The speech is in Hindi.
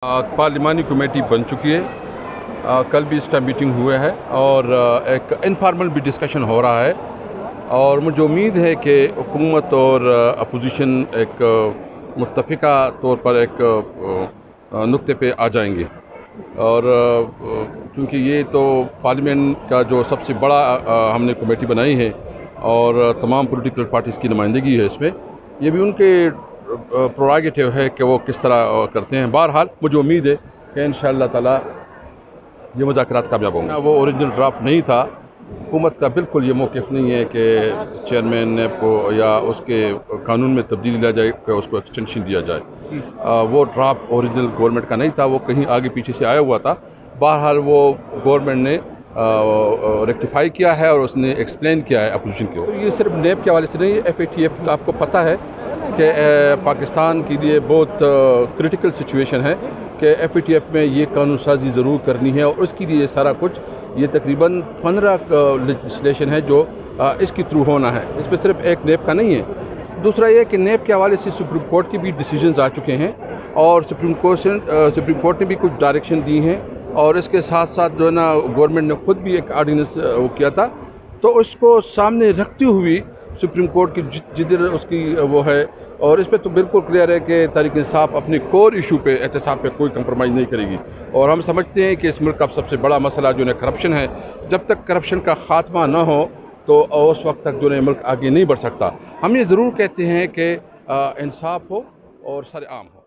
पार्लिमानी कमेटी बन चुकी है। कल भी इसका मीटिंग हुआ है और एक इनफॉर्मल भी डिस्कशन हो रहा है और मुझे उम्मीद है कि हुकूमत और अपोजिशन एक मुत्तफ़िका तौर पर एक नुक्ते पे आ जाएंगे और चूँकि ये तो पार्लियामेंट का जो सबसे बड़ा हमने कमेटी बनाई है और तमाम पॉलिटिकल पार्टीज़ की नुमाइंदगी है इसमें, ये भी उनके प्रोरागेटिव है कि वो किस तरह करते हैं। बहरहाल मुझे उम्मीद है कि इंशाअल्लाह ताला ये मुज़ाकरात कामयाब होंगे। वो ओरिजिनल ड्राफ्ट नहीं था। हुकूमत का बिल्कुल ये मौक़िफ़ नहीं है कि चेयरमैन ने को या उसके कानून में तब्दीली ला जाए कि उसको एक्सटेंशन दिया जाए। वो ड्राफ्ट ओरिजिनल गवर्नमेंट का नहीं था, वो कहीं आगे पीछे से आया हुआ था। बहरहाल वो गवर्नमेंट ने रेक्टिफाई किया है और उसने एक्सप्लेन किया है अपोजिशन को। तो ये सिर्फ नेब के हवाले से नहीं, FATF का आपको पता है कि पाकिस्तान के लिए बहुत क्रिटिकल सिचुएशन है कि FATF में ये कानून साजी ज़रूर करनी है और उसके लिए सारा कुछ ये तकरीबन 15 लेजिस्लेशन है जो इसके थ्रू होना है। इसमें सिर्फ एक नेब का नहीं है। दूसरा ये कि नेब के हवाले से सुप्रीम कोर्ट के भी डिसीजंस आ चुके हैं और सुप्रीम कोर्ट ने भी कुछ डायरेक्शन दी हैं और इसके साथ साथ जो है ना गवर्नमेंट ने ख़ुद भी एक आर्डिनेंस वो किया था, तो उसको सामने रखते हुए सुप्रीम कोर्ट की जिधर उसकी वो है और इस पर तो बिल्कुल क्लियर है कि तहरीक इंसाफ अपने कोर इशू पे एहतसाब पे कोई कंप्रोमाइज़ नहीं करेगी और हम समझते हैं कि इस मुल्क का सबसे बड़ा मसला जो है करप्शन है। जब तक करप्शन का ख़ात्मा ना हो तो उस वक्त तक जो है मुल्क आगे नहीं बढ़ सकता। हम ये ज़रूर कहते हैं कि इंसाफ हो और सरेआम हो।